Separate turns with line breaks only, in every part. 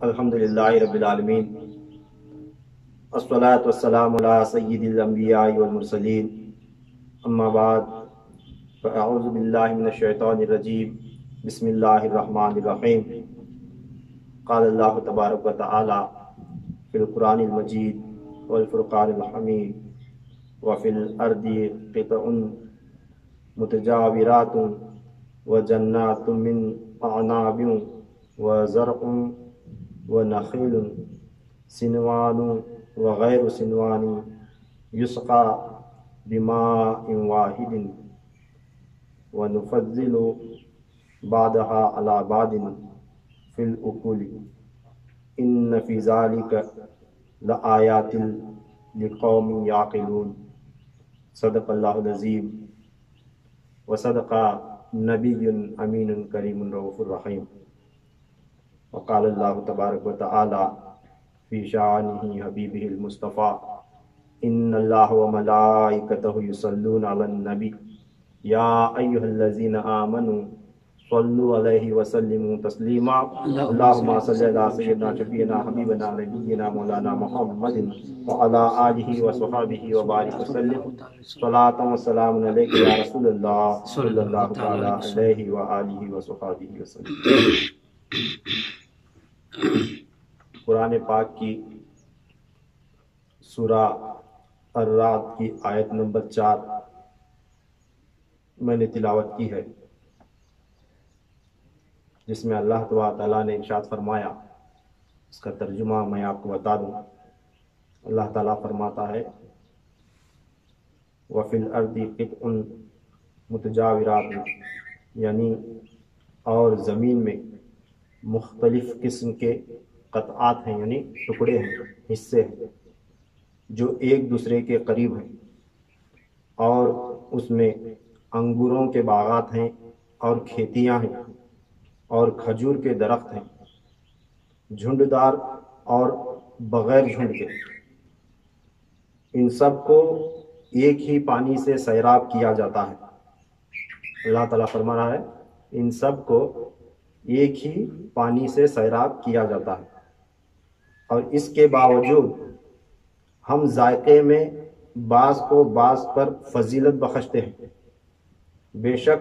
الحمدللہ رب العالمین، الصلاۃ والسلام علی سید الانبیاء والمرسلین، اما بعد فاعوذ باللہ من الشیطان الرجیم، بسم اللہ الرحمن الرحیم۔ قال اللہ تبارک و تعالی فی القرآن المجید والفرقان الحمید وفی الارض قطع متجاورات وجنات من اعناب وزرع ونخیل سنوان وغیر سنوان یسقى بماء واحد ونفضل بعضها على بعض فی الاکل ان فی ذلک لآیات لقوم یعقلون۔ صدق اللہ العظیم وصدق نبی امین کریم رؤوف الرحیم۔ وقال اللہ تبارک و تعالی فی شانہ حبیبہ المصطفیٰ ان اللہ وملائکتہ یصلون علی النبی یا ایہا الذین آمنوا صلوا علیہ وسلموا تسلیما اللہم صلی علی سیدنا شفیعنا حبیبنا نبینا مولانا محمد وعلی آلہ وصحبہ وبارک وسلم صلاۃ و سلام علیک یا رسول اللہ صلی اللہ تعالی علیہ وآلہ وصحبہ وسلم۔ قرآن پاک کی سورہ الرعد کی آیت نمبر 4 میں نے تلاوت کی ہے، جس میں اللہ تعالیٰ نے ارشاد فرمایا۔ اس کا ترجمہ میں آپ کو بتا دوں۔ اللہ تعالیٰ فرماتا ہے وَفِي الْأَرْضِ قِطْعٌ مُتَجَاوِرَاتٌ، یعنی اور زمین میں مختلف قسم کے قطعات ہیں، یعنی ٹکڑے ہیں، حصے ہیں جو ایک دوسرے کے قریب ہیں، اور اس میں انگوروں کے باغات ہیں اور کھیتیاں ہیں اور کھجور کے درخت ہیں، جھنڈدار اور بغیر جھنڈ کے۔ ان سب کو ایک ہی پانی سے سیراب کیا جاتا ہے۔ اللہ تعالیٰ فرما رہا ہے ان سب کو ایک ہی پانی سے سیراب کیا جاتا ہے، اور اس کے باوجود ہم ذائقے میں بعض کو بعض پر فضیلت بخشتے ہیں۔ بے شک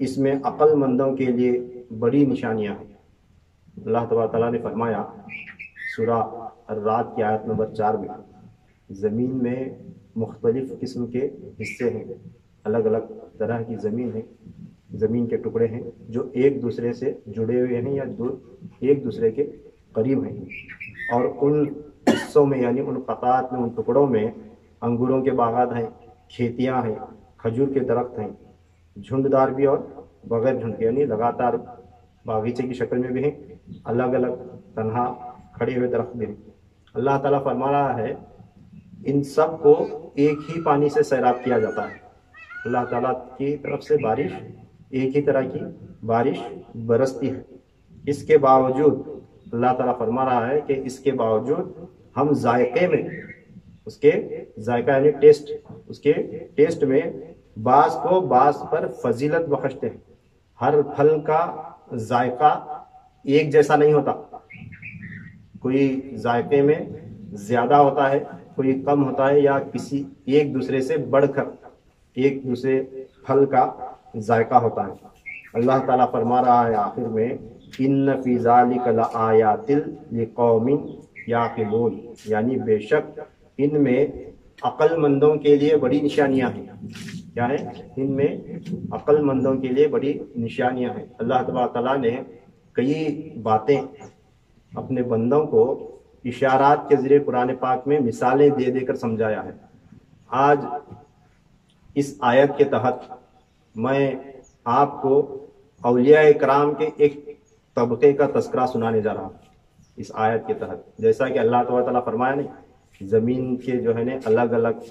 اس میں عقل مندوں کے لیے بڑی نشانیاں ہیں۔ اللہ تعالیٰ نے فرمایا سورہ الرعد کی آیت نمبر 4 میں، زمین میں مختلف قسم کے حصے ہیں، الگ الگ طرح کی زمین ہے، زمین کے ٹکڑے ہیں جو ایک دوسرے سے جڑے ہوئے ہیں یا ایک دوسرے کے قریب ہیں، اور ان حصوں میں یعنی ان قطعات میں، ان ٹکڑوں میں انگوروں کے باغات ہیں، کھیتیاں ہیں، کھجور کے درخت ہیں، جھنڈدار بھی اور بغیر جھنڈ کے، یعنی لگاتار باغیچے کی شکل میں بھی ہیں، الگ الگ تنہا کھڑے ہوئے درخت بھی ہیں۔ اللہ تعالیٰ فرما رہا ہے ان سب کو ایک ہی پانی سے سیراب کیا جاتا ہے۔ اللہ تعالیٰ کی طرف سے بارش، ایک ہی طرح کی بارش برستی ہے۔ اس کے باوجود اللہ تعالیٰ فرما رہا ہے کہ اس کے باوجود ہم ذائقے میں، اس کے ذائقہ یعنی ٹیسٹ، اس کے ٹیسٹ میں بعض کو بعض پر فضیلت بخشتے ہیں۔ ہر پھل کا ذائقہ ایک جیسا نہیں ہوتا، کوئی ذائقے میں زیادہ ہوتا ہے، کوئی کم ہوتا ہے، یا کسی ایک دوسرے سے بڑھ کر ایک دوسرے پھل کا ذائقہ ہوتا ہے۔ اللہ تعالیٰ فرما رہا ہے آخر میں ان فی ذلک لآیات لقوم یعقلون، یعنی بے شک ان میں عقل مندوں کے لیے بڑی نشانیاں ہیں۔ کیا ہے؟ ان میں عقل مندوں کے لیے بڑی نشانیاں ہیں۔ اللہ تعالیٰ نے کئی باتیں اپنے بندوں کو اشارات کے ذریعے قرآن پاک میں مثالیں دے دے کر سمجھایا ہے۔ آج اس آیت کے تحت میں آپ کو اولیاء کرام کے ایک طبقے کا تذکرہ سنانے جا رہا ہوں اس آیت کے تحت۔ جیسا کہ اللہ تعالیٰ فرمایا نہیں، زمین کے جو ہے نا الگ الگ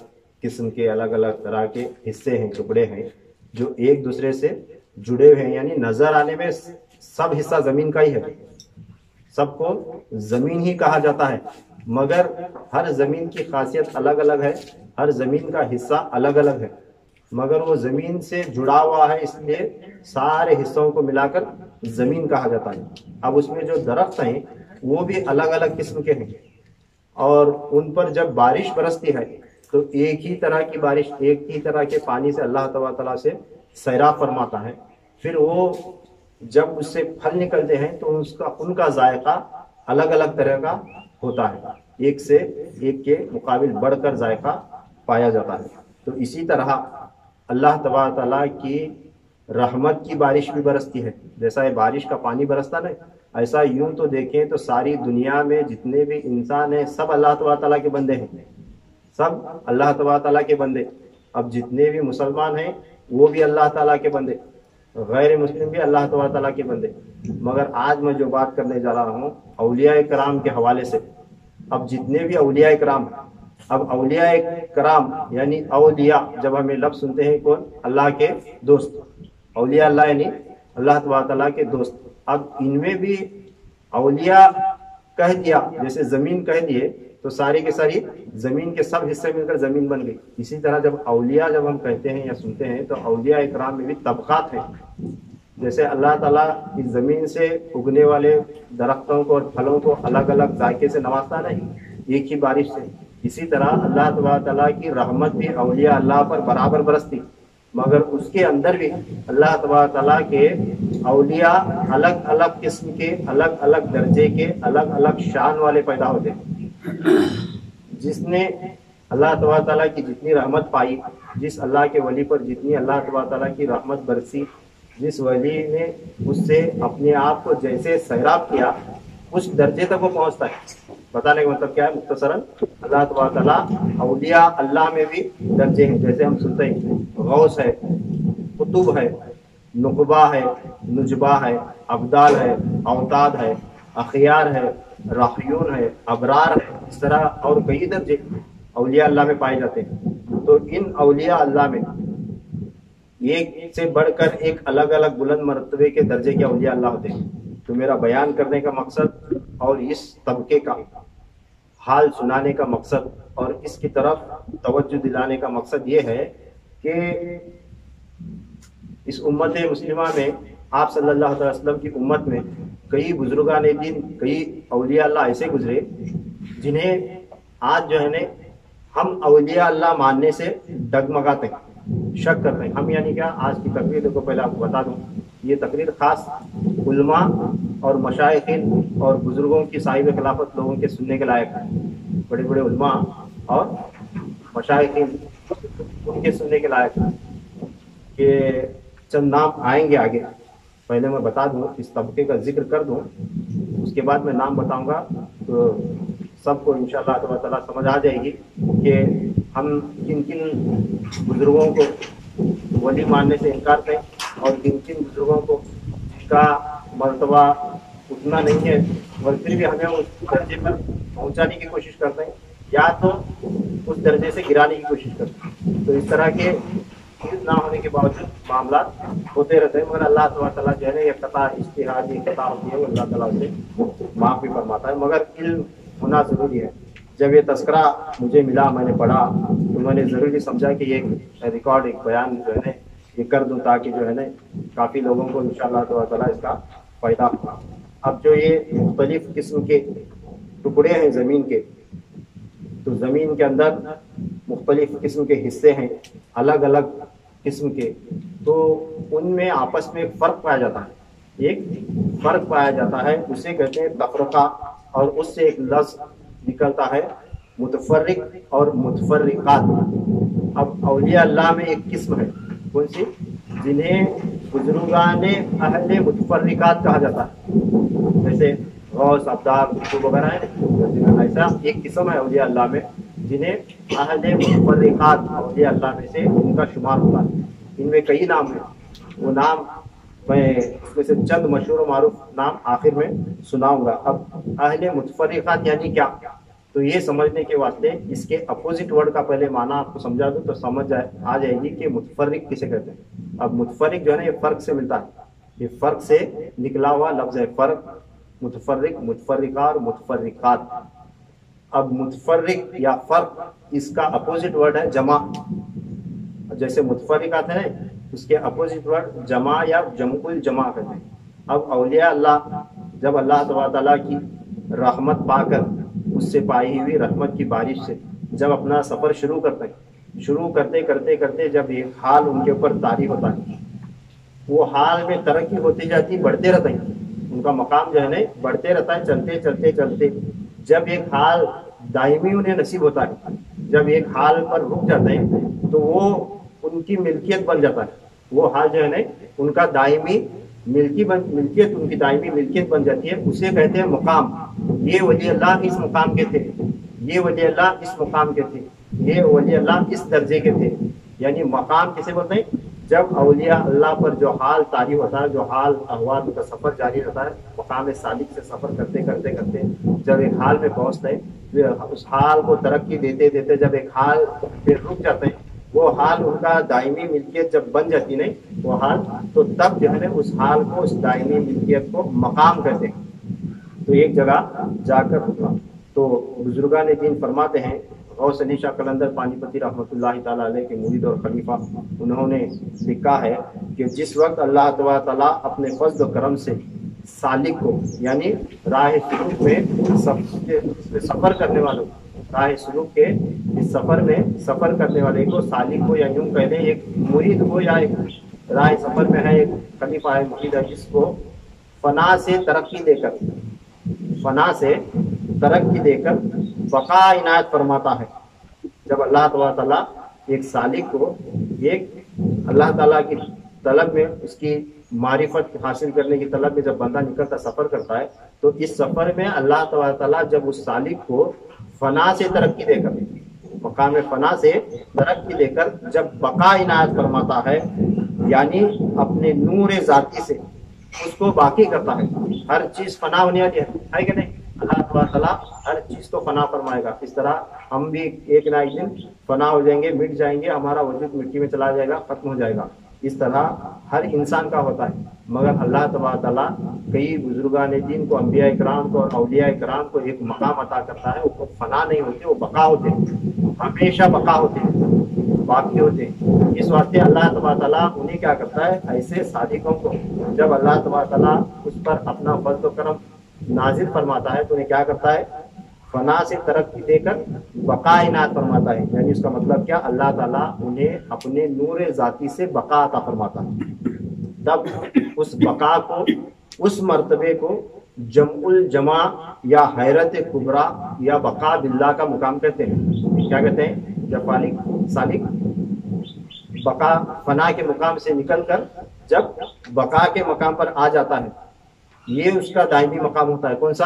قسم کے، الگ الگ طرح کے حصے ہیں، ٹکڑے ہیں جو ایک دوسرے سے جڑے ہوئے ہیں، یعنی نظر آنے میں سب حصہ زمین کا ہی ہے، سب کو زمین ہی کہا جاتا ہے، مگر ہر زمین کی خاصیت الگ الگ ہے، ہر زمین کا حصہ الگ الگ ہے، مگر وہ زمین سے جڑا ہوا ہے، اس لیے سارے حصوں کو ملا کر زمین کہا جاتا ہے۔ اب اس میں جو درخت ہیں وہ بھی الگ الگ قسم کے ہیں، اور ان پر جب بارش برستی ہے تو ایک ہی طرح کی بارش، ایک ہی طرح کے پانی سے اللہ تبارک تعالیٰ سے سیراب فرماتا ہے، پھر وہ جب اس سے پھل نکلتے ہیں تو ان کا ذائقہ الگ الگ طرح کا ہوتا ہے، ایک سے ایک کے مقابل بڑھ کر ذائقہ پایا جاتا ہے۔ تو اسی طرح اللہ تبارک تعالیٰ کی رحمت کی بارش بھی برستی ہے، جیسا یہ بارش کا پانی برستا نا، ایسا یوں تو دیکھیں تو ساری دنیا میں جتنے بھی انسان ہیں سب اللہ تبارک تعالیٰ کے بندے ہیں، سب اللہ تبارک تعالیٰ کے بندے۔ اب جتنے بھی مسلمان ہیں وہ بھی اللہ تعالیٰ کے بندے، غیر مسلم بھی اللہ تبارک تعالیٰ کے بندے۔ مگر آج میں جو بات کرنے جا رہا ہوں اولیاء کرام کے حوالے سے، اب جتنے بھی اولیاء کرام، اب اولیاء کرام یعنی اولیاء جب ہمیں لفظ سنتے ہیں کون؟ اللہ کے دوست، اولیاء اللہ یعنی اللہ تبارک تعالیٰ کے دوست۔ اب ان میں بھی اولیاء کہہ دیا، جیسے زمین کہہ دیے تو ساری کے ساری زمین کے سب حصے مل کر زمین بن گئی، اسی طرح جب اولیاء جب ہم کہتے ہیں یا سنتے ہیں تو اولیاء کرام میں بھی طبقات ہیں، جیسے اللہ تعالیٰ اس زمین سے اگنے والے درختوں کو اور پھلوں کو الگ الگ ذائقے سے نوازتا نہیں ایک ہی بارش سے، اسی طرح اللہ تبارک تعالیٰ کی رحمت بھی اولیاء اللہ پر برابر برستی، مگر اس کے اندر بھی اللہ تبارک تعالیٰ کے اولیاء الگ الگ قسم کے، الگ الگ درجے کے، الگ الگ شان والے پیدا ہوتے ہیں۔ جس نے اللہ تبارک تعالیٰ کی جتنی رحمت پائی، جس اللہ کے ولی پر جتنی اللہ تبارک تعالیٰ کی رحمت برسی، جس ولی نے اس سے اپنے آپ کو جیسے سیراب کیا اس درجے تک وہ پہنچتا ہے۔ بتانے کا مطلب کیا ہے مختصراً، اللہ تبارک تعالیٰ اولیاء اللہ میں بھی درجے ہیں، جیسے ہم سنتے ہیں غوث ہے، قطب ہے، نقبہ ہے، نجبہ ہے، ابدال ہے، اوتاد ہے، اخیار ہے، راحیون ہے، ابرار ہے، اس طرح اور کئی درجے اولیاء اللہ میں پائے جاتے ہیں۔ تو ان اولیاء اللہ میں ایک سے بڑھ کر ایک الگ الگ بلند مرتبے کے درجے کے اولیاء اللہ ہوتے ہیں۔ تو میرا بیان کرنے کا مقصد اور اس طبقے کا حال سنانے کا مقصد اور اس کی طرف توجہ دلانے کا مقصد یہ ہے کہ اس امت مسلمہ میں آپ صلی اللہ علیہ وسلم کی امت میں کئی بزرگان دین، کئی اولیاء اللہ ایسے گزرے جنہیں آج جو ہے نا ہم اولیاء اللہ ماننے سے ڈگمگاتے ہیں، شک کرتے ہیں۔ ہم یعنی کیا، آج کی تقریر کو پہلے آپ کو بتا دوں، یہ تقریر خاص علماء اور مشائخین اور بزرگوں کی صاحب خلافت لوگوں کے سننے کے لائق ہے۔ بڑے بڑے علماء اور مشائخین ان کے سننے کے لائق ہے کہ چند نام آئیں گے آگے، پہلے میں بتا دوں، اس طبقے کا ذکر کر دوں، اس کے بعد میں نام بتاؤں گا تو سب کو انشاءاللہ تبارک تعالیٰ سمجھ آ جائے گی کہ ہم کن کن بزرگوں کو ولی ماننے سے انکار کریں اور کن کن بزرگوں کو کا مرتبہ اتنا نہیں ہے اور پھر بھی ہمیں اس درجے پر پہنچانے کی کوشش کرتے ہیں یا تو اس درجے سے گرانے کی کوشش کرتے ہیں۔ تو اس طرح کے نہ ہونے کے باوجود معاملات ہوتے رہتے ہیں، مگر اللہ تعالیٰ جو ہے یہ قطع اجتہادی خطا ہوتی ہے وہ اللہ تعالیٰ سے معاف بھی فرماتا ہے، مگر علم ہونا ضروری ہے۔ جب یہ تذکرہ مجھے ملا، میں نے پڑھا تو میں نے ضروری سمجھا کہ یہ ریکارڈ، ایک بیان جو ہے نا یہ کر دوں تاکہ جو ہے نا کافی لوگوں کو انشاءاللہ تعالیٰ اس کا فائدہ ہوگا۔ اب جو یہ مختلف قسم کے ٹکڑے ہیں زمین کے، تو زمین کے اندر مختلف قسم کے حصے ہیں الگ الگ قسم کے، تو ان میں آپس میں ایک فرق پایا جاتا ہے، ایک فرق پایا جاتا ہے، اسے کہتے ہیں تفرقہ، اور اس سے ایک لفظ نکلتا ہے متفرق اور متفرقات۔ اب اولیاء اللہ میں ایک قسم ہے، کون سی؟ جنہیں بزرگان اہل متفرقات کہا جاتا ہے، جیسے غوث، ابدال، قطب وغیرہ ہے، ایسا ایک قسم ہے اولیاء اللہ میں جنہیں اہل متفرقات اولیاء اللہ میں سے ان کا شمار ہوتا ہے۔ ان میں کئی نام ہیں، وہ نام میں اس میں سے چند مشہور و معروف نام آخر میں سناؤں گا۔ اب اہل متفرقات یعنی کیا، تو یہ سمجھنے کے واسطے اس کے اپوزٹ ورڈ کا پہلے معنی آپ کو سمجھا دوں تو سمجھ آ جائے گی کہ متفرق کسے کہتے ہیں۔ اب متفرق جو ہے نا یہ فرق سے ملتا ہے، یہ فرق سے نکلا ہوا لفظ ہے، فرق، متفرق، متفرقات، متفرقات۔ اب متفرق یا فرق اس کا اپوزٹ ورڈ ہے جمع، جیسے متفرقات ہے اس کے اپوزٹ ورڈ جمع یا جمع الجمع کہتے ہیں۔ اب اولیاء اللہ جب اللہ تعالیٰ کی رحمت پا کر اس سے پائی ہوئی رحمت کی بارش سے جب اپنا سفر شروع کرتے ہیں، شروع کرتے کرتے کرتے جب ایک حال ان کے اوپر طاری ہوتا ہے، وہ حال میں ترقی ہوتی جاتی، بڑھتے رہتے ہیں، ان کا مقام جو ہے نا بڑھتے رہتا ہے، چلتے چلتے چلتے جب ایک حال دائمی انہیں نصیب ہوتا ہے، جب ایک حال پر رک جاتے ہیں تو وہ ان کی ملکیت بن جاتا ہے، وہ حال جو ہے نا ان کا دائمی ملکیت ان کی دائمی ملکیت بن جاتی ہے، اسے کہتے ہیں مقام۔ یہ ولی اللہ اس مقام کے تھے، یہ ولی اللہ اس مقام کے تھے، یہ ولی اللہ اس درجے کے تھے، یعنی مقام کسے بولتے ہیں؟ جب اولیاء اللہ پر جو حال طاری ہوتا ہے، جو حال احوال کا سفر جاری رہتا ہے، مقام سالک سے سفر کرتے کرتے کرتے جب ایک حال میں پہنچتے ہیں، اس حال کو ترقی دیتے دیتے جب ایک حال پھر رک جاتے ہیں، وہ حال ان کا دائمی ملکیت جب بن جاتی نہیں وہ حال، تو تب جو ہے نا اس حال کو، اس دائمی ملکیت کو مقام کہتے ہیں۔ تو ایک جگہ جا کر رکا تو بزرگان دین فرماتے ہیں، غوث علی شاہ قلندر پانی پتی رحمۃ اللہ تعالیٰ علیہ کے مرید اور خلیفہ، انہوں نے لکھا ہے کہ جس وقت اللہ تبارک تعالیٰ اپنے فضل و کرم سے سالک کو، یعنی راہ سلوک میں سفر کرنے والوں، راہ سلوک کے اس سفر میں سفر کرنے والے کو، سالک کو، یا یوں کہہ لیں ایک مرید کو، یا ایک راہ سفر میں ہے، ایک خلیفہ ہے، مرید ہے، جس کو فنا سے ترقی دے کر، فنا سے ترقی دے کر بقا عنایت فرماتا ہے۔ جب اللہ تبارک تعالیٰ ایک سالک کو ایک اللہ تعالیٰ کی طلب میں، اس کی معرفت حاصل کرنے کی طلب میں جب بندہ نکلتا، سفر کرتا ہے، تو اس سفر میں اللہ تبارک تعالیٰ جب اس سالک کو فنا سے ترقی دے کر، مقام فنا سے ترقی دے کر جب بقا عنایت فرماتا ہے، یعنی اپنے نور ذاتی سے اس کو باقی کرتا ہے۔ ہر چیز فنا ہونے والی ہے کہ نہیں؟ اللہ تبارک تعالیٰ ہر چیز کو فنا فرمائے گا۔ اس طرح ہم بھی ایک نہ ایک دن فنا ہو جائیں گے، مٹ جائیں گے، ہمارا وجود مٹی میں چلا جائے گا، ختم ہو جائے گا۔ اس طرح ہر انسان کا ہوتا ہے، مگر اللہ تبارک تعالیٰ کئی بزرگان دین کو، انبیاء کرام کو اور اولیاء کرام کو ایک مقام عطا کرتا ہے، وہ فنا نہیں ہوتے، وہ بقا ہوتے ہیں، ہمیشہ بقا ہوتے ہیں، باقی ہوتے ہیں۔ اس واسطے اللہ تبارک تعالیٰ انہیں کیا کرتا ہے، ایسے صادقوں کو جب اللہ تبارک تعالیٰ اس پر اپنا فضل و کرم نازل فرماتا ہے تو انہیں کیا کرتا ہے، فنا سے ترقی دے کر بقا عنایت فرماتا ہے۔ یعنی اس کا مطلب کیا، اللہ تعالیٰ انہیں اپنے نور ذاتی سے بقا عطا فرماتا ہے، تب اس بقا کو، اس مرتبے کو جمع الجمع یا حیرت کبریٰ یا بقا باللہ کا مقام کہتے ہیں۔ کیا کہتے ہیں؟ جب سالک بقا فنا کے مقام سے نکل کر جب بقا کے مقام پر آ جاتا ہے، یہ اس کا دائمی مقام ہوتا ہے۔ کون سا؟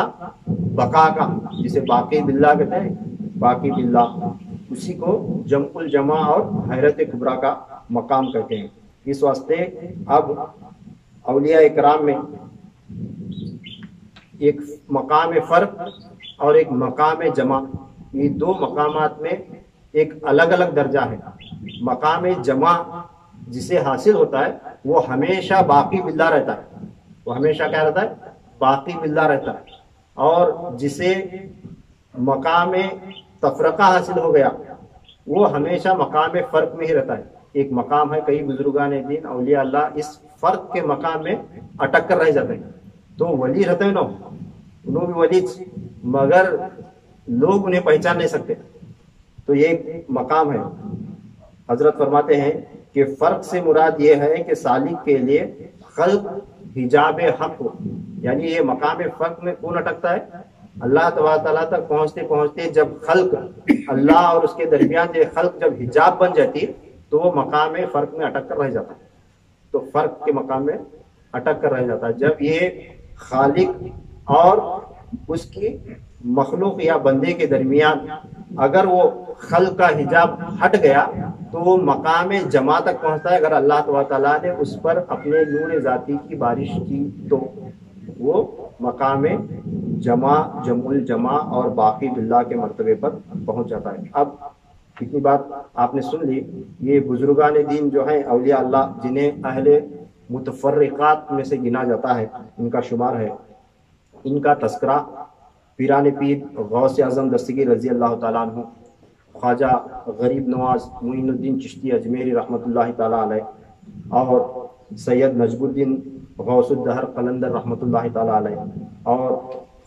بقا کا، جسے باقی باللہ کہتے ہیں، باقی باللہ، اسی کو جمع الجمع اور حیرت کبریٰ کا مقام کہتے ہیں۔ اس واسطے اب اولیاء کرام میں ایک مقام فرق اور ایک مقام جمع، یہ دو مقامات میں ایک الگ الگ درجہ ہے۔ مقام جمع جسے حاصل ہوتا ہے وہ ہمیشہ باقی باللہ رہتا ہے، وہ ہمیشہ کیا رہتا ہے؟ باقی باللہ رہتا ہے۔ اور جسے مقام تفرقہ حاصل ہو گیا وہ ہمیشہ مقام فرق میں ہی رہتا ہے۔ ایک مقام ہے، کئی بزرگان دین اولیاء اللہ اس فرق کے مقام میں اٹک کر رہ جاتے ہیں، تو ولی رہتے ہیں انہوں بھی ولی، مگر لوگ انہیں پہچان نہیں سکتے، تو یہ ایک مقام ہے۔ حضرت فرماتے ہیں کہ فرق سے مراد یہ ہے کہ سالک کے لیے خلق حجاب حق ہو، یعنی یہ مقام فرق میں کون اٹکتا ہے؟ اللہ تبارک تعالیٰ تک پہنچتے پہنچتے جب خلق، اللہ اور اس کے درمیان جو خلق جب حجاب بن جاتی تو وہ مقام فرق میں اٹک کر رہ جاتا ہے، تو فرق کے مقام میں اٹک کر رہ جاتا ہے۔ جب یہ خالق اور اس کی مخلوق یا بندے کے درمیان اگر وہ خلق کا حجاب ہٹ گیا تو وہ مقام جمع تک پہنچتا ہے۔ اگر اللہ تبارک تعالیٰ نے اس پر اپنے نور ذاتی کی بارش کی تو وہ مقام جمع الجمع اور باقی باللہ کے مرتبے پر پہنچ جاتا ہے۔ اب اتنی بات آپ نے سن لی، یہ بزرگان دین جو ہیں اولیاء اللہ، جنہیں اہل متفرقات میں سے گنا جاتا ہے، ان کا شمار ہے، ان کا تذکرہ پیران پیر غوث اعظم دستگیر رضی اللہ تعالیٰ عنہ، خواجہ غریب نواز معین الدین چشتی اجمیری رحمۃ اللہ تعالیٰ علیہ، اور سید نجم الدین غوث الدہر قلندر رحمۃ اللہ تعالیٰ علیہ، اور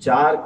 4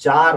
4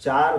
4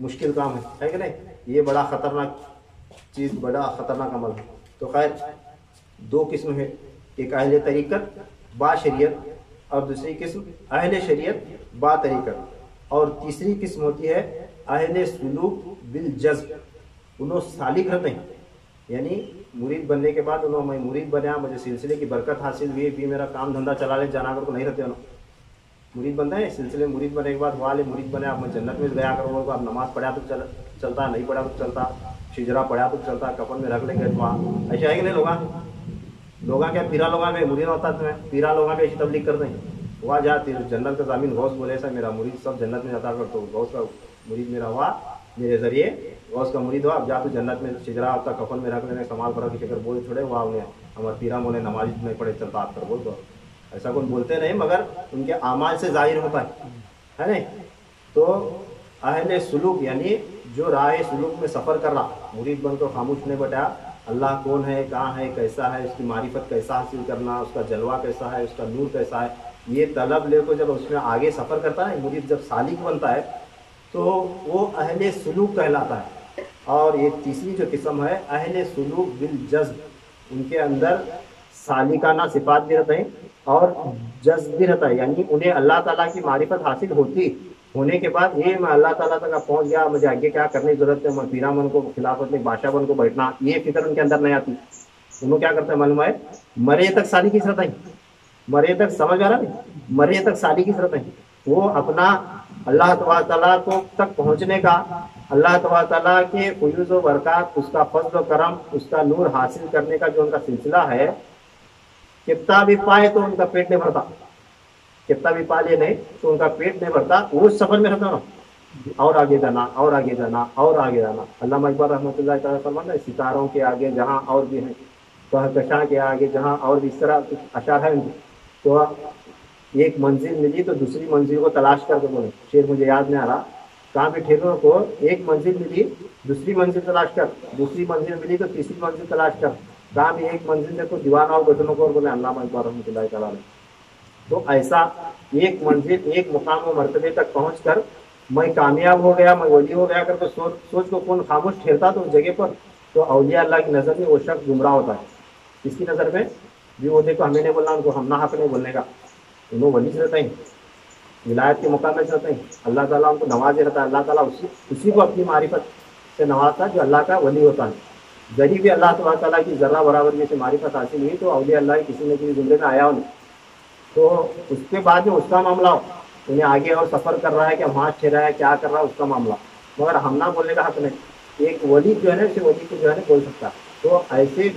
مشکل کام ہے کہ نہیں؟ یہ بڑا خطرناک چیز، بڑا خطرناک عمل ہے۔ تو خیر دو قسم ہے، ایک اہل طریقت با شریعت اور دوسری قسم اہل شریعت با طریقت، اور تیسری قسم ہوتی ہے اہل سلوک بالجذب، انہوں سالک رہتے ہیں، یعنی مرید بننے کے بعد انہوں میں مرید بنیا، مجھے سلسلے کی برکت حاصل ہوئی، بھی میرا کام دھندا چلا لے، جانا کر کو نہیں رہتے انہوں مرید بنتے ہیں سلسلے میں، مرید بننے کے بعد والے مرید بنے، اب میں جنت میں گیا کروں گا، اب نماز پڑھا تو چلتا، نہیں پڑھا تو چلتا، شجرا پڑھا تو چلتا، کفن میں رکھ لیں گے وہاں، ایسا ہے کہ نہیں؟ لوگاں کیا پیرا لوگاں میں مرید ہوتا ہے، پیرا لوگاں کا ایسی تبلیغ کرتے ہیں، وہاں جا جنت کا ضامن غوث بولے ایسا میرا مرید سب جنت میں جاتا کر، تو غوث کا مرید میرا ہوا، میرے ذریعے غوث کا مرید ہوا، اب جا تو جنت میں شجرا ہوتا کفن میں رکھ لینے، کمال کرا کسی اگر بول چھوڑے وہاں انہیں ہمارے پیرا مولے نماز نہیں پڑھے چلتا آپ کر بول دو، ایسا کون بولتے نہیں، مگر ان کے اعمال سے ظاہر ہوتا ہے نہیں؟ تو اہل سلوک یعنی جو راہ سلوک میں سفر کر رہا، مرید بن کر خاموش نہیں بٹایا، اللہ کون ہے، کہاں ہے، کیسا ہے، اس کی معرفت کیسا حاصل کرنا، اس کا جلوہ کیسا ہے، اس کا نور کیسا ہے، یہ طلب لے کو جب اس میں آگے سفر کرتا ہے، مرید جب سالک بنتا ہے تو وہ اہل سلوک کہلاتا ہے۔ اور یہ تیسری جو قسم ہے اہل سلوک بالجذب، ان کے اندر سالکانہ صفات بھی رہتے ہیں اور جذب بھی رہتا ہے، یعنی انہیں اللہ تعالیٰ کی معرفت حاصل ہونے کے بعد یہ میں اللہ تعالیٰ تک پہنچ گیا، مجھے آگے کیا کرنے کی ضرورت ہے، میں پیرا من کو خلافت میں بادشاہ بن کو بیٹھنا، یہ فکر ان کے اندر نہیں آتی۔ انہوں کیا کرتے ہیں معلوم ہے؟ مرے تک سالی کی ضرورت ہے، مرے تک سمجھ آ رہا نہیں، مرے تک سالی کی ضرورت ہے، وہ اپنا اللہ تبارک تعالیٰ کو تک پہنچنے کا، اللہ تبارک تعالیٰ کے فیوز و برکات، اس کا فضل و کرم، اس کا نور حاصل کرنے کا جو ان کا سلسلہ ہے، کتنا بھی پائے تو ان کا پیٹ نہیں بھرتا، کتنا بھی پا لے نہیں تو ان کا پیٹ نہیں بھرتا، وہ سفر میں رہتا نا، اور آگے جانا اور آگے جانا اور آگے جانا۔ علامہ اقبال رحمۃ اللہ تعالیٰ فرماتا ہے ستاروں کے آگے جہاں اور بھی ہیں، کہکشاں کے آگے جہاں اور بھی، اس طرح اشعار ہے تو ایک منزل ملی تو دوسری منزل کو تلاش کر کے بولے، شعر مجھے یاد نہیں آ رہا کہاں پہ ٹھیکروں کو، ایک منزل ملی دوسری منزل تلاش کر، دوسری منزل ملی تو تیسری منزل تلاش کر، کہاں بھی ایک منزل سے تو دیوانہ اور بیٹھنوں کو، اور بولے علامہ اقبال رحمۃ اللہ تعالیٰ نے۔ تو ایسا ایک منزل ایک مقام و مرتبے تک پہنچ کر میں کامیاب ہو گیا، میں ولی ہو گیا کر کے سوچ کو کون خاموش ٹھہرتا تو اس جگہ پر، تو اولیاء اللہ کی نظر میں وہ شخص گمراہ ہوتا ہے۔ اس کی نظر میں بھی وہ دیکھو ہمیں نہیں بولنا، ان کو ہم نہ حق نہیں بولنے کا، انہوں ولی سے رہتے ہیں، ولایت کے مقام میں رہتے ہیں، اللہ تعالیٰ ان کو نوازے رہتا ہے، اللہ تعالیٰ اسی کو اپنی معرفت سے نوازتا ہے جو اللہ کا ولی ہوتا ہے۔ ذریعہ بھی اللہ تبارک تعالیٰ کی ذرہ برابر میں سے معرفت حاصل ہوئی تو اولیاء اللہ کسی نہ کسی زندگی میں آیا ہو نہیں، تو اس کے بعد میں اس کا معاملہ ہو، انہیں آگے اور سفر کر رہا ہے کہ وہاں ٹھہرا ہے کیا کر رہا ہے اس کا معاملہ، مگر ہم نہ بولنے کا حق نہیں۔ ایک ولی جو ہے نا اسے ولی کو جو ہے نا بول سکتا، تو ایسے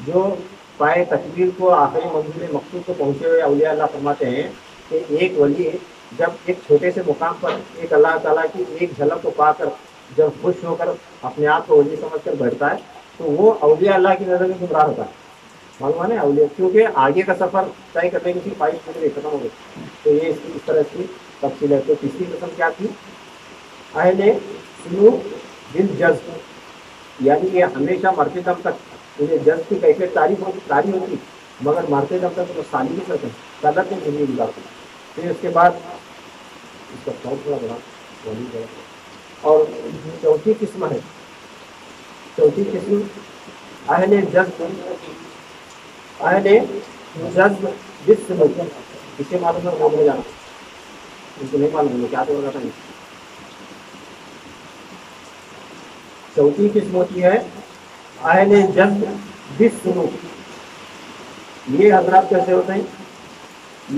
جو پائے تکبیر کو آخری منزل مقصود کو پہنچے ہوئے اولیاء اللہ فرماتے ہیں کہ ایک ولی جب ایک چھوٹے سے مقام پر ایک اللہ تعالیٰ کی ایک جھلک کو پا کر جب خوش ہو کر اپنے آپ کو ولی سمجھ کر بیٹھتا ہے تو وہ اولیاء اللہ کی نظر میں گمراہ ہوتا ہے، معلوم ہے اولیاء، کیونکہ آگے کا سفر طے کرنے کی خواہش پوری ختم ہو گئی۔ تو یہ اس طرح کی تفصیل ہے۔ تو تیسری قسم کیا تھی؟ اہل سلوک بالجذب، یعنی یہ ہمیشہ مرتے دم تک انہیں جذب کی کیفیت تاریخ ہوتی، مگر مرتے دم تک وہ سالی نہیں کرتے، طلب میں زندگی گزارتے۔ پھر اس کے بعد اس کا بہت بڑا بڑا اور چوتھی قسم ہے، چوتھی قسم اہل جذب، اہل جذب بالسلوک، اسے معلوم ہے بولنے جانا، ان کو نہیں معلوم ہے کیا تو ہوگا نہیں۔ چوتھی قسم ہوتی ہے اہل جذب بالسلوک، یہ حضرات کیسے ہوتے ہیں؟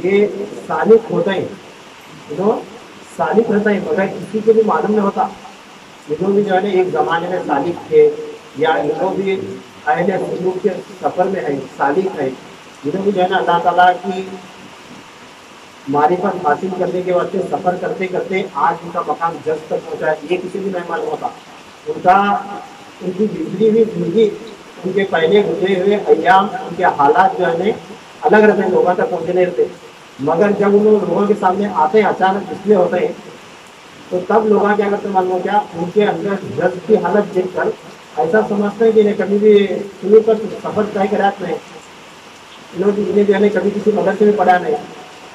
یہ سالک ہوتے ہیں، انہوں سالک رہتا ہے مگر کسی کو بھی معلوم نہیں ہوتا، انہوں بھی جو ہے نا ایک زمانے میں سالک تھے، یا انہوں بھی اہل سلوک کے سفر میں ہے، سالک ہے، انہوں بھی جو ہے نا اللہ تعالیٰ کی معرفت حاصل کرنے کے واسطے سفر کرتے کرتے آج ان کا مقام جذب تک پہنچا ہے، یہ کسی بھی نہیں معلوم ہوتا۔ ان کی گزری ہوئی زندگی، ان کے پہلے گزرے ہوئے ایام، ان کے حالات جو ہے الگ رہتے ہیں، لوگوں تک پہنچے نہیں رہتے، مگر جب ان لوگوں کے سامنے آتے ہیں اچانک ڈسپلے ہوتے ہیں تو تب لوگ کیا کرتے ہیں معلوم ہو کیا؟ ان کے اندر جذب کی حالت دیکھ کر ایسا سمجھتے ہیں کہ انہیں کبھی بھی شروع کر سفر طے کرا نہیں، انہیں جو ہے کبھی کسی مدرسے میں پڑھا نہیں،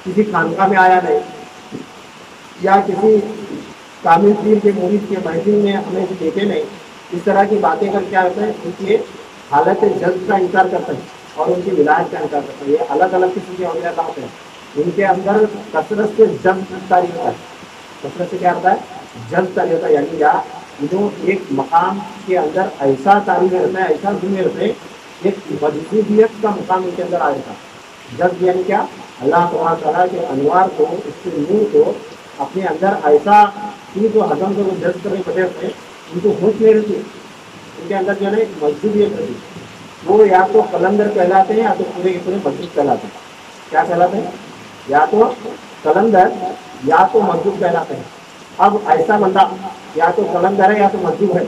کسی خانقاہ میں آیا نہیں، یا کسی
کامل پیر کے مرید کے محفل میں ہمیں دیکھے نہیں، اس طرح کی باتیں کر کیا ہوتا ہے ان کی حالت جذب کا انکار کرتے ہیں اور ان کی ولایت کا انکار کرتے ہیں۔ یہ الگ الگ قسم کے اولیاء اللہ ہوتے ہیں، ان کے اندر کثرت سے جذب تاری ہوتا ہے، کثرت سے کیا ہوتا ہے جذب تاری ہوتا ہے، یعنی یا جو ایک مقام کے اندر ایسا تاری رہتا ہے، ایسا دنیا رہتے ہیں، ایک مجذوبیت کا مقام ان کے اندر آ جاتا ہے۔ جذب یعنی کیا؟ اللہ تعالیٰ کے انوار کو، اس کے نور کو اپنے اندر ایسا چیز کو ہضم کو جذب کرنے کی وجہ سے ان کو ہوش نہیں رہتی، ان کے اندر جو ہے نا ایک مجذوبیت رہتی ہے، وہ یا تو قلندر کہلاتے ہیں یا تو پورے کے پورے مجذوب کہلاتے ہیں۔ کیا کہلاتے ہیں؟ یا تو قلندر یا تو مجذوب کہلاتے ہیں۔ اب ایسا بندہ یا تو قلندر ہے یا تو مجذوب ہے،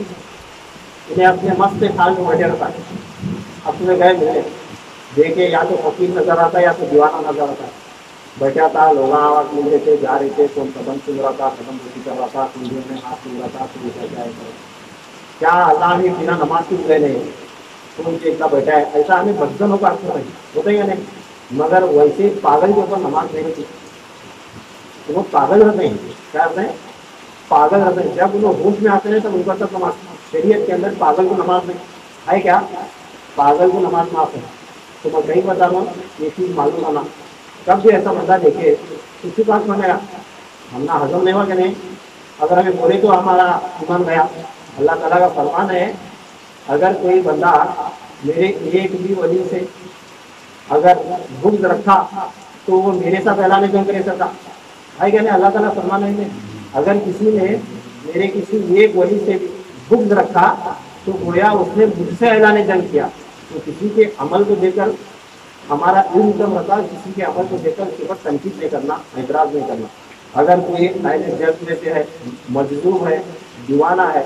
انہیں اپنے مست حال میں بیٹھے رہتا ہے، اپنے گئے ملے دیکھے یا تو فقیر نظر آتا ہے یا تو دیوانہ نظر آتا ہے، بیٹھا تھا، لوگ آواز مل رہے تھے، جا رہے تھے، کون قدم چل رہا تھا، قدم روٹی کر رہا تھا، کنڈیوں میں ہاتھ چل رہا تھا، کیا اللہ نے بنا نماز کی گئے نہیں تو کے اتنا بیٹھا ہے، ایسا ہمیں بدزن ہوگا ہوتا یا نہیں؟ مگر ویسے پاگل کے اوپر نماز نہیں ہوتی، وہ پاگل رہتے ہیں، کیا رہتے ہیں؟ پاگل رہتے ہیں۔ جب وہ ہوش میں آتے ہیں تب ان کا سب نماز، شریعت کے اندر پاگل کو نماز نہیں ہے، کیا پاگل کو نماز معاف ہے۔ تو میں کہیں بتا رہا ہوں یہ چیز معلوم ہونا، کب بھی ایسا بندہ دیکھے اسی بات بنے گا، ہم نہ ہضم نہیں ہوا کہ نہیں، اگر ہمیں بولے تو ہمارا ایمان گیا۔ اللہ تعالیٰ کا فرمان ہے اگر کوئی بندہ میرے ایک بھی ولی سے اگر بغض رکھا تو وہ میرے ساتھ اعلان کیوں کرے سکتا ہے کہ نہیں؟ اللہ تعالیٰ فرمان ہے اگر کسی نے میرے کسی ایک ولی سے بغض رکھا تو گویا اس نے مجھ سے اعلان جنگ کیا۔ تو کسی کے عمل کو دیکھ کر ہمارا علم کم رہتا، کسی کے عمل کو دیکھ کر اس کے اوپر تنقید نہیں کرنا، اعتراض نہیں کرنا۔ اگر کوئی اہل جذب میں سے ہے، مجذوب ہے، دیوانہ ہے،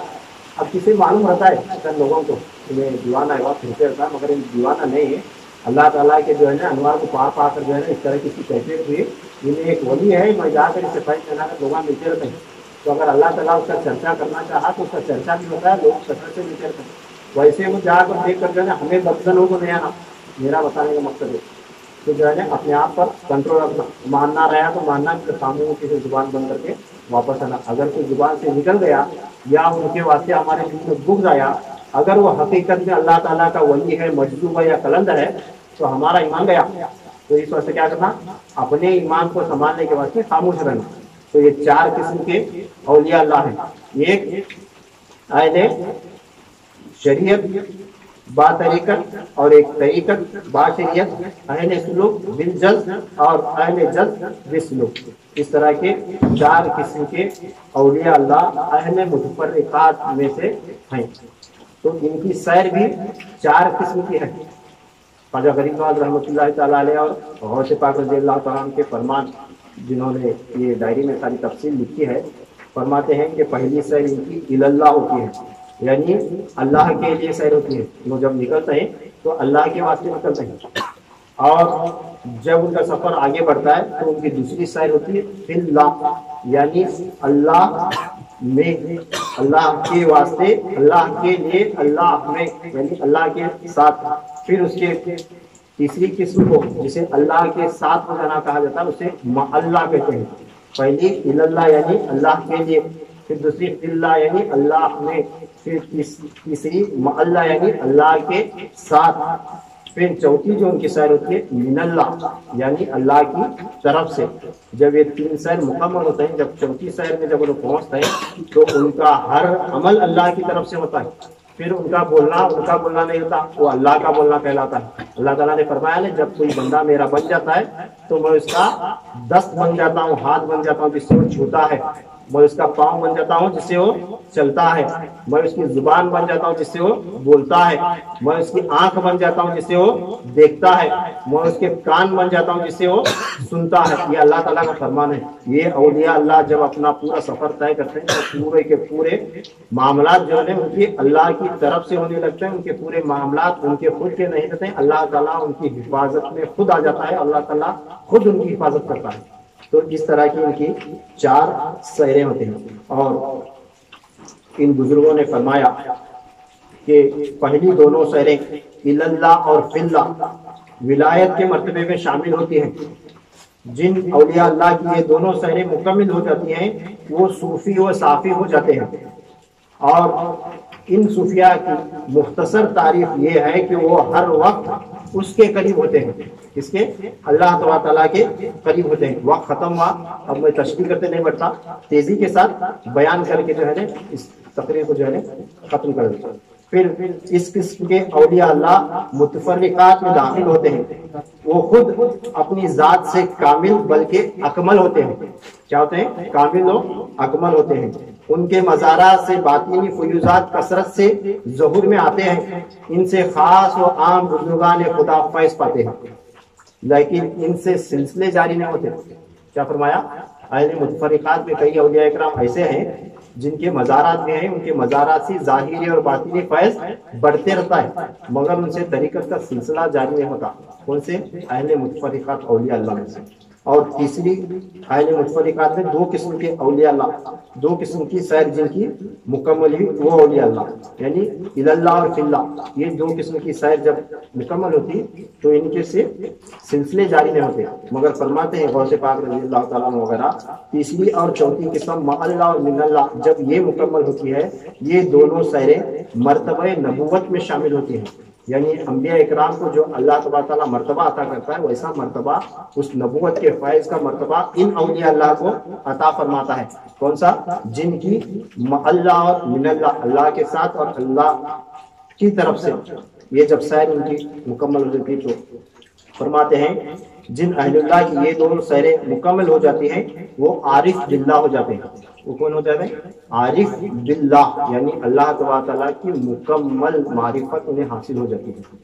اب کسی معلوم رہتا ہے اکثر لوگوں کو انہیں دیوانہ ہے، وقت پھرتے رہتا ہے، مگر ان دیوانہ نہیں ہے، اللہ تعالیٰ کے جو ہے نا انوار کو پا پا کر جو ہے نا اس طرح کی کیفیت ہوئی، انہیں ایک ولی ہے، میں جا کر اس سے فائد کرنا کر لوگ ملتے رہتے ہیں، تو اگر اللہ تعالیٰ اس کا چرچا کرنا چاہا تو اس کا چرچا بھی ہوتا ہے، لوگ کثرت سے ملتے رہتے ہیں۔ ویسے وہ جا کر دیکھ کر جو ہے نا ہمیں بدزنوں کو نہیں آنا، میرا بتانے کا مقصد ہے تو جو ہے نا اپنے آپ پر کنٹرول رکھنا، ماننا رہا تو ماننا، خاموشی کسی زبان بند کر کے واپس آنا۔ اگر کوئی زبان سے نکل گیا یا ان کے واسطے ہمارے دل میں بغض آیا، اگر وہ حقیقت میں اللہ تعالیٰ کا ولی ہے، مجذوب ہے یا قلندر ہے تو ہمارا ایمان گیا۔ تو اس واسطے کیا کرنا؟ اپنے ایمان کو سنبھالنے کے واسطے خاموش رہنا۔ تو یہ چار قسم کے اولیاء اللہ ہیں، ایک اہل شریعت با طریقت اور ایک طریقت با شریعت، اہل سلوک بالجذب اور اہل جذب بالسلوک، اس طرح کے چار قسم کے اولیاء اللہ اہل متفرقات میں سے ہیں۔ تو ان کی سیر بھی چار قسم کی ہے۔ خواجہ غریب نواز رحمۃ اللہ تعالیٰ علیہ اور غوث پاک رضی اللہ تعالیٰ عنہ کے فرمان، جنہوں نے یہ ڈائری میں ساری تفصیل لکھی ہے، فرماتے ہیں کہ پہلی سیر ان کی اللہ ہوتی ہے، یعنی اللہ کے لیے سیر ہوتی ہے، وہ جب نکلتے ہیں تو اللہ کے واسطے نکلتے ہیں، اور جب ان کا سفر آگے بڑھتا ہے تو ان کی دوسری سیر ہوتی ہے فی اللہ، یعنی اللہ میں، اللہ کے واسطے، اللہ کے لیے، اللہ میں، یعنی اللہ کے ساتھ۔ پھر اس کے تیسری قسم کو جسے اللہ کے ساتھ میں جانا کہا جاتا ہے اسے اللہ کہتے ہیں۔ پہلی اللہ یعنی اللہ کے لیے، پھر دوسری اللہ یعنی اللہ میں، پھر تیسری اللہ یعنی اللہ کے ساتھ، پھر چوتھی جو ان کی سیر ہوتی ہے من اللہ یعنی اللہ کی طرف سے۔ جب یہ تین سیر مکمل ہوتے ہیں، جب چوتھی سیر میں جب وہ پہنچتے ہیں تو ان کا ہر عمل اللہ کی طرف سے ہوتا ہے، پھر ان کا بولنا نہیں ہوتا، وہ اللہ کا بولنا کہلاتا ہے۔ اللہ تعالیٰ نے فرمایا ہے جب کوئی بندہ میرا بن جاتا ہے تو میں اس کا دست بن جاتا ہوں، ہاتھ بن جاتا ہوں جس سے وہ چھوتا ہے، میں اس کا پاؤں بن جاتا ہوں جس سے وہ چلتا ہے، میں اس کی زبان بن جاتا ہوں جس سے وہ بولتا ہے، میں اس کی آنکھ بن جاتا ہوں جس سے وہ دیکھتا ہے، میں اس کے کان بن جاتا ہوں جس سے وہ سنتا ہے۔ یہ اللہ تعالیٰ کا فرمان ہے۔ یہ اولیاء اللہ جب اپنا پورا سفر طے کرتے ہیں تو پورے کے پورے معاملات جو ہے ان کی اللہ کی طرف سے ہونے لگتے ہیں، ان کے پورے معاملات ان کے خود کے نہیں رہتے ہیں، اللہ تعالیٰ ان کی حفاظت میں خود آ جاتا ہے، اللہ تعالیٰ خود ان کی حفاظت کرتا ہے۔ تو اس طرح کی ان کی چار سیریں ہوتی ہیں، اور ان بزرگوں نے فرمایا کہ پہلی دونوں سیریں اللہ اور فی اللہ ولایت کے مرتبے میں شامل ہوتی ہیں،
جن اولیاء اللہ کی یہ دونوں سیریں مکمل ہو جاتی ہیں وہ صوفی و صافی ہو جاتے ہیں. اور ان صوفیاء کی مختصر تعریف یہ ہے کہ وہ ہر وقت اس کے قریب ہوتے ہیں. اس کے اللہ تعالیٰ کے قریب ہوتے ہیں. وقت ختم ہوا، اب میں تشریح کرتے نہیں بڑھتا، تیزی کے ساتھ بیان کر کے جو ہے نا اس تقریر کو جو ہے نا ختم کر دیتا. پھر اس قسم کے اولیاء اللہ متفرقات میں داخل ہوتے ہیں. وہ خود اپنی ذات سے کامل بلکہ اکمل ہوتے ہیں. کیا ہوتے ہیں؟ کامل و اکمل ہوتے ہیں. ان کے مزارات سے باطنی فیوزات کثرت سے ظہور میں آتے ہیں. ان سے خاص و عام بزرگان خدا فیض پاتے ہیں، لیکن ان سے سلسلے جاری نہیں ہوتے. کیا فرمایا؟ اہل متفرقات میں کئی اولیاء کرام ایسے ہیں جن کے مزارات میں ہیں، ان کے مزارات سے ظاہری اور باطنی فیض بڑھتے رہتا ہے، مگر ان سے طریقت کا سلسلہ جاری نہیں ہوتا. کون سے؟ اہل متفرقات اولیاء اللہ میں سے. اور تیسری اہل متفرقات میں دو قسم کے اولیاء اللہ، دو قسم کی سیر جن کی مکمل ہوئی وہ اولیاء اللہ، یعنی الی اللہ اور فی اللہ. یہ دو قسم کی سیر جب مکمل ہوتی تو ان کے سے سلسلے جاری نہیں ہوتے. مگر فرماتے ہیں غوث پاک رضی اللہ تعالیٰ عنہ وغیرہ، تیسری اور چوتھی قسم مع اللہ اور من اللہ جب یہ مکمل ہوتی ہے، یہ دونوں سیریں مرتبہ نبوت میں شامل ہوتی ہیں. یعنی انبیاء اکرام کو جو اللہ تبارک تعالیٰ مرتبہ عطا کرتا ہے، ویسا مرتبہ اس نبوت کے فیض کا مرتبہ ان اولیاء اللہ کو عطا فرماتا ہے. کون سا؟ جن کی اللہ اور من اللہ، اللہ کے ساتھ اور اللہ کی طرف سے یہ جب سیر ان کی مکمل ہو جاتی تو فرماتے ہیں جن اہل اللہ کی یہ دونوں سیریں مکمل ہو جاتی ہیں وہ عارف باللہ ہو جاتے ہیں. وہ کون ہو جاتے ہیں؟ عارف باللہ، یعنی اللہ تبارک تعالیٰ کی مکمل معرفت انہیں حاصل ہو جاتی ہے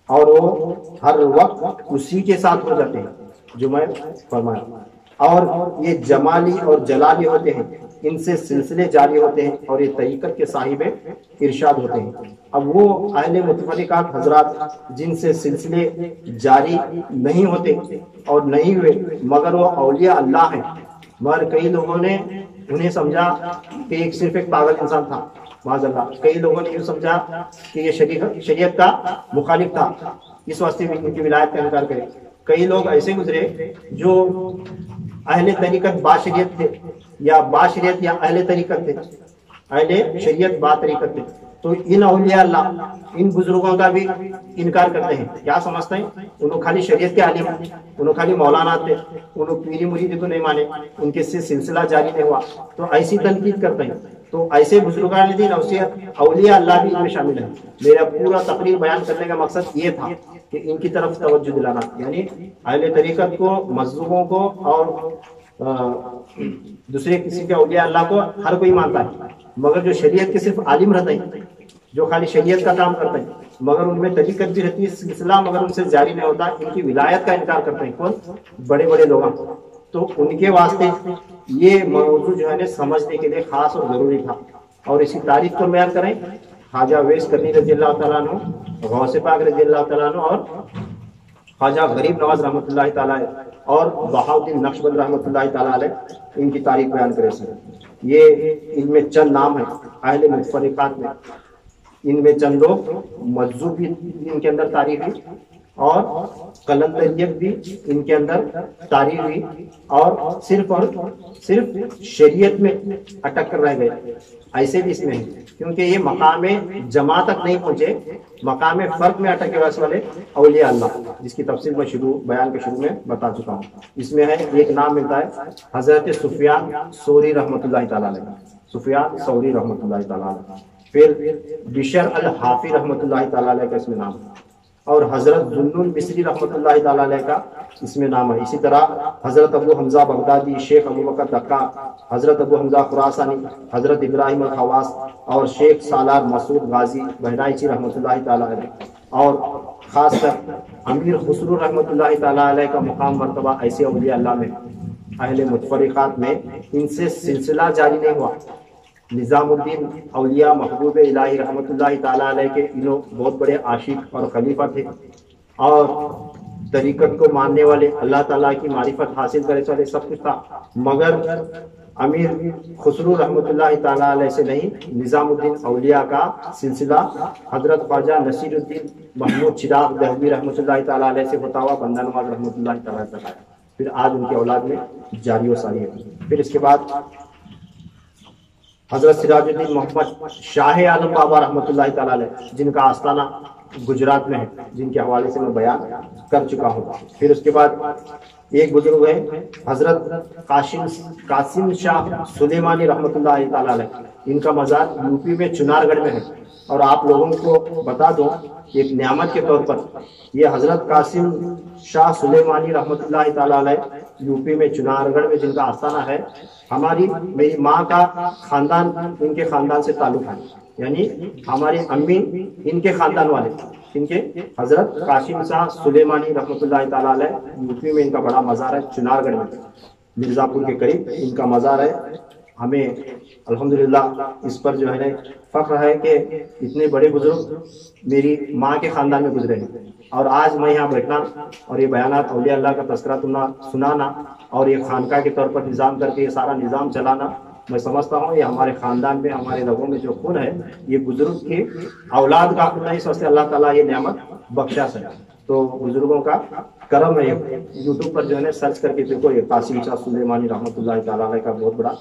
اور وہ ہر وقت اسی کے ساتھ ہو جاتے ہیں جو میں فرمایا. اور یہ جمالی اور جلالی ہوتے ہیں، ان سے سلسلے جاری ہوتے ہیں اور یہ طریقت کے صاحب ارشاد ہوتے ہیں. اب وہ اہل متفرقات حضرات جن سے سلسلے جاری نہیں ہوتے اور نہیں ہوئے مگر وہ اولیاء اللہ ہیں، مگر کئی لوگوں نے انہیں سمجھا کہ ایک صرف ایک پاگل انسان تھا، معاذ اللہ. کئی لوگوں نے یہ سمجھا کہ یہ شریعت کا مخالف تھا، اس واسطے بھی ان کی ولایت کا انکار کرے. کئی لوگ ایسے گزرے جو اہل طریقت با شریعت تھے یا با شریعت یا اہل طریقت تھے، اہل شریعت با طریقت تھے. تو ان اولیاء اللہ ان بزرگوں کا بھی انکار کرتے ہیں. کیا سمجھتے ہیں؟ انہوں خالی شریعت کے عالم ہیں، انہوں خالی مولانا تھے، انہوں پیری مرید تو نہیں مانے، ان کے سے سلسلہ جاری نہیں ہوا، تو ایسی تنقید کرتے ہیں. تو ایسے بزرگان دین اولیاء اللہ بھی ان میں شامل ہیں. میرا پورا تقریر بیان کرنے کا مقصد یہ تھا کہ ان کی طرف توجہ دلانا، یعنی اہل طریقت کو، مذہبوں کو اور دوسرے کسی کے اولیاء اللہ کو ہر کوئی مانتا ہے، مگر جو شریعت کے صرف عالم رہتے ہیں، جو خالی شریعت کا کام کرتے ہیں مگر ان میں طریقت بھی رہتی ہے، سلسلہ مگر ان سے جاری نہیں ہوتا، ان کی ولایت کا انکار کرتے ہیں. کون؟ بڑے بڑے لوگ. تو ان کے واسطے یہ موضوع جو ہے نا سمجھنے کے لیے خاص اور ضروری تھا. اور اسی تاریخ کو بیان کریں، خواجہ ویس کرنی رضی اللہ تعالیٰ عنہ، غوث پاک رضی اللہ تعالیٰ عنہ اور خواجہ غریب نواز رحمۃ اللہ تعالیٰ اور بہاؤالدین نقشبند رحمۃ اللہ تعالیٰ علیہ، ان کی تاریخ بیان کرے سر. یہ ان میں چند نام ہیں اہل متفرقات میں. ان میں چند لوگ مجذوب بھی ان کے اندر تاریخ ہوئی اور قلندریت بھی ان کے اندر تاریخ ہوئی، اور صرف شریعت میں اٹک کر رہ گئے ایسے بھی اس میں ہیں، کیونکہ یہ مقام جماع تک نہیں پہنچے، مقام فرق میں اٹکے والے اولیاء اللہ، جس کی تفصیل میں بیان کے شروع میں بتا چکا ہوں. اس میں ہے ایک نام ملتا ہے حضرت سفیان ثوری رحمۃ اللہ تعالیٰ علیہ، سفیان ثوری رحمۃ اللہ تعالیٰ علیہ. پھر بشر الحافی رحمۃ اللہ تعالیٰ علیہ کا اس میں نام ہے، اور حضرت ذوالنون مصری رحمۃ اللہ تعالیٰ علیہ کا اس میں نام ہے. اسی طرح حضرت ابو حمزہ بغدادی، شیخ ابو بکر دکا، حضرت ابو حمزہ خراسانی، حضرت ابراہیم الخواص اور شیخ سالار مسعود غازی بہرائچی رحمۃ اللہ تعالیٰ علیہ، اور خاص کر امیر خسرو رحمۃ اللہ تعالیٰ علیہ کا مقام مرتبہ ایسے اولیاء اللہ میں اہل متفرقات میں ان سے سلسلہ جاری نہیں ہوا. نظام الدین اولیاء محبوب الہی رحمۃ اللہ تعالیٰ علیہ کے انہوں بہت بڑے عاشق اور خلیفہ تھے، اور طریقت کو ماننے والے، اللہ تعالیٰ کی معرفت حاصل کرنے والے، سب کچھ تھا، مگر امیر خسرو رحمۃ اللہ تعالیٰ علیہ سے نہیں، نظام الدین اولیاء کا سلسلہ حضرت خواجہ نصیر الدین محمود چراغ دہلوی رحمۃ اللہ تعالیٰ علیہ سے ہوتا ہوا بندہ نواز رحمۃ اللہ تعالیٰ علیہ. پھر آج ان کی اولاد میں جاری و ساری ہے۔ پھر اس کے بعد حضرت سراج الدین محمد شاہ عالم بابا رحمۃ اللہ تعالیٰ علیہ، جن کا آستانہ گجرات میں ہے، جن کے حوالے سے میں بیان کر چکا ہوں۔ پھر اس کے بعد ایک بزرگ ہے حضرت قاسم شاہ سلیمانی رحمۃ اللہ تعالیٰ علیہ، ان کا مزار یو پی میں چنار گڑھ میں ہے۔ اور آپ لوگوں کو بتا دوں ایک نعمت کے طور پر، یہ حضرت قاسم شاہ سلیمانی رحمۃ اللہ تعالیٰ علیہ یو پی میں چنار گڑھ میں جن کا آستانہ ہے، میری ماں کا خاندان ان کے خاندان سے تعلق ہے، یعنی ہماری امی ان کے خاندان والے، ان کے حضرت قاسم شاہ سلیمانی رحمۃ اللہ تعالیٰ علیہ یو پی میں ان کا بڑا مزار ہے، چنار گڑھ میں مرزا پور کے قریب ان کا مزار ہے۔ ہمیں الحمدللہ اس پر جو ہے فخر ہے کہ اتنے بڑے بزرگ میری ماں کے خاندان میں گزرے ہیں، اور آج میں یہاں بیٹھنا اور یہ بیانات اولیاء اللہ کا تذکرہ سنانا اور یہ خانقاہ کے طور پر نظام کر کے یہ سارا نظام چلانا، میں سمجھتا ہوں یہ ہمارے خاندان میں، ہمارے لوگوں میں جو خون ہے، یہ بزرگ کی اولاد کا خون ہے، اس واسطے اللہ تعالیٰ یہ نعمت بخشا ہے۔ تو بزرگوں کا کرم ہے۔ یوٹیوب پر جو ہے سرچ کر کے دیکھو، یہ قاسم شاہ سلیمانی رحمۃ اللہ تعالیٰ علیہ کا بہت بڑا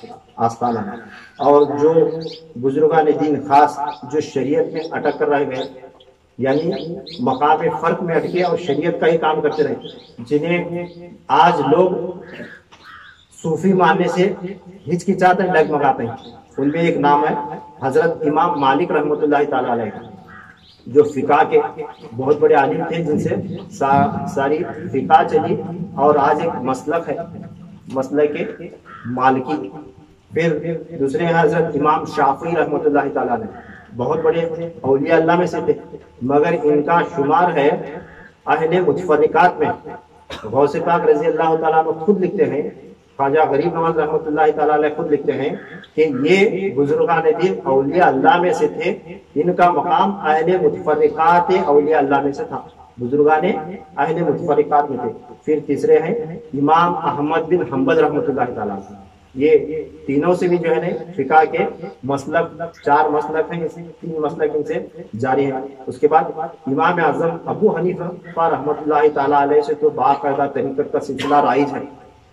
آستانہ ہے۔ اور جو بزرگان دین خاص جو شریعت میں اٹک کر رہ گئے، یعنی مقام فرق میں اٹکے اور شریعت کا ہی کام کرتے رہے، جنہیں آج لوگ صوفی ماننے سے ہچکچاتے ہیں، ڈگمگاتے ہیں، ان میں ایک نام ہے حضرت امام مالک رحمۃ اللہ تعالیٰ علیہ کا، جو فقہ کے بہت بڑے عالم تھے، جن سے ساری فقہ چلی، اور آج ایک مسلک ہے، مسلک مالکی۔ پھر دوسرے ہیں حضرت امام شافعی رحمۃ اللہ تعالیٰ علیہ، بہت بڑے اولیاء اللہ میں سے تھے، مگر ان کا شمار ہے اہل متفرقات میں۔ غوث پاک رضی اللہ تعالیٰ عنہ خود لکھتے ہیں، خواجہ غریب نواز رحمۃ اللہ تعالیٰ علیہ خود لکھتے ہیں کہ یہ بزرگان دین اولیاء اللہ میں سے تھے، ان کا مقام اہل متفرقات اولیاء اللہ میں سے تھا، بزرگان اہل متفرقات میں تھے۔ پھر تیسرے ہیں امام احمد بن حنبل رحمۃ اللہ تعالیٰ، یہ تینوں سے بھی جو ہے فقہ کے مسلک، 4 مسلک ہیں، 3 مسلک ان سے جاری ہیں۔ اس کے بعد امام اعظم ابو حنیفہ رحمۃ اللہ تعالیٰ علیہ سے تو باقاعدہ طریقت کا سلسلہ رائج ہے،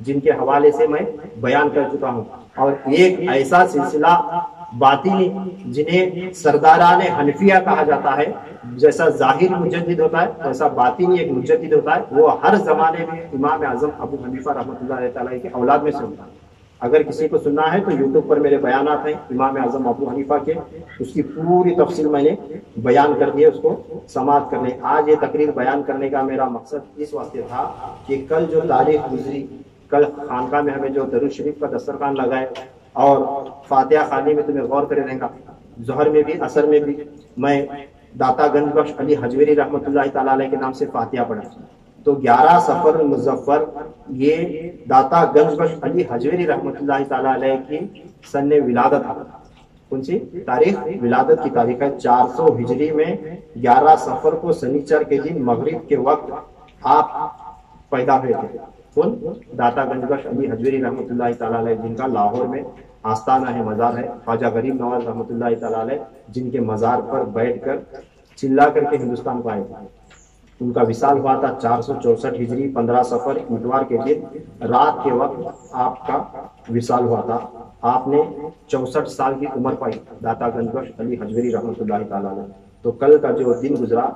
جن کے حوالے سے میں بیان کر چکا ہوں، اور ایک ایسا سلسلہ باطنی جنہیں سرداران حنفیہ کہا جاتا ہے، جیسا ظاہر مجدد ہوتا ہے ویسا باطنی ایک مجدد ہوتا ہے، وہ ہر زمانے میں امام اعظم ابو حنیفہ رحمۃ اللہ تعالیٰ کے اولاد میں سے ہوتا ہے۔ اگر کسی کو سننا ہے تو یوٹیوب پر میرے بیانات ہیں امام اعظم ابو حنیفہ کے، اس کی پوری تفصیل میں نے بیان کر دی ہے، اس کو سماعت کرنے۔ آج یہ تقریر بیان کرنے کا میرا مقصد اس واسطے تھا کہ کل جو تاریخ گزری، کل خانقاہ میں ہمیں جو درود شریف کا دسترخوان لگائے، اور فاتحہ خانے میں تمہیں غور کرے رہے گا، ظہر میں بھی عصر میں بھی میں داتا گنج بخش علی حجویری رحمۃ اللہ تعالیٰ علیہ کے نام سے فاتحہ پڑھا۔ تو 11 صفر مظفر یہ داتا گنج بخش علی حجویری رحمۃ اللہ تعالیٰ علیہ کی سن ولادت ہے۔ کون سی تاریخ؟ ولادت کی تاریخ ہے 400 ہجری میں 11 صفر کو سنیچر کے دن مغرب کے وقت آپ پیدا ہوئے تھے۔ کون؟ داتا گنج بخش علی حجویری رحمۃ اللہ تعالیٰ علیہ، جن کا لاہور میں آستانہ ہے، مزار ہے، خواجہ غریب نواز رحمۃ اللہ تعالیٰ علیہ، جن کے مزار پر بیٹھ کر چلا کر کے ہندوستان کو آئے تھے۔ ان کا وصال ہوا تھا 464 ہجری 15 صفر اتوار کے دن رات کے وقت آپ کا وصال ہوا تھا۔ آپ نے 64 سال کی عمر پائی، داتا گنج بخش علی حجویری رحمۃ اللہ تعالیٰ علیہ۔ تو کل کا جو دن گزرا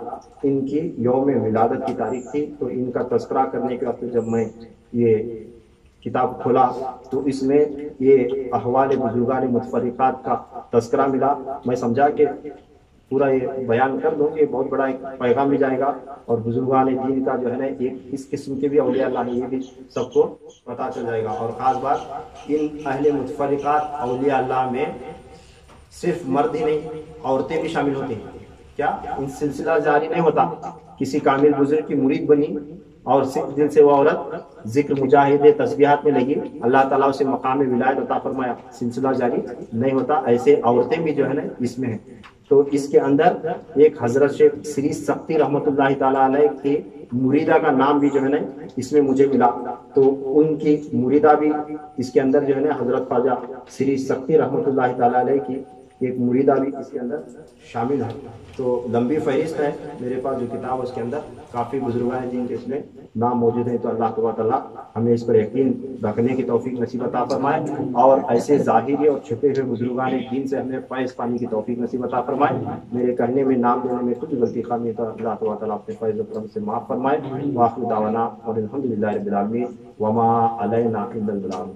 ان کی یوم ولادت کی تاریخ تھی، تو ان کا تذکرہ کرنے کے وقت جب میں یہ کتاب کھولا تو اس میں یہ احوال بزرگان متفرقات کا تذکرہ ملا۔ میں سمجھا کہ پورا یہ بیان کر دوں کہ بہت بڑا ایک پیغام بھی جائے گا، اور بزرگان دین کا جو ہے نا ایک اس قسم کے بھی اولیاء اللہ ہیں، یہ بھی سب کو پتہ چل جائے گا۔ اور خاص بات ان اہل متفرقات اولیاء اللہ میں صرف مرد ہی نہیں، عورتیں بھی شامل ہوتی ہیں۔ کیا ان سلسلہ جاری نہیں ہوتا؟ کسی کامل بزرگ کی مرید بنی اور صرف دل سے وہ عورت ذکر مجاہدے تسبیحات میں لگی، اللہ تعالیٰ اسے مقام ولایت عطا فرمایا، سلسلہ جاری نہیں ہوتا۔ ایسے عورتیں بھی جو ہے نا اس میں ہیں۔ تو اس کے اندر ایک حضرت شیخ سری سختی رحمۃ اللہ تعالیٰ علیہ کی مریدہ کا نام بھی جو ہے نا اس میں مجھے ملا، تو ان کی مریدہ بھی اس کے اندر جو ہے نا حضرت خواجہ سری سختی رحمۃ اللہ تعالیٰ علیہ کی کہ ایک مریدہ بھی اس کے اندر شامل ہے. تو لمبی فہرست ہے میرے پاس جو کتاب اس کے اندر کافی بزرگان جن کے اس میں نام موجود ہیں. تو اللہ تبارک تعالیٰ ہمیں اس پر یقین رکھنے کی توفیق نصیب عطا فرمائے اور ایسے ظاہری اور چھپے ہوئے بزرگان دین سے ہمیں فیض پانے کی توفیق نصیب عطا فرمائے. میرے کہنے میں نام لینے میں کچھ غلطی خامی ہے تو اللہ تبارک تعالیٰ اپنے فیض و کرم سے معاف فرمائے. وآخر دعوانا اور الحمدللہ رب العالمین وما علینا الا البلاغ.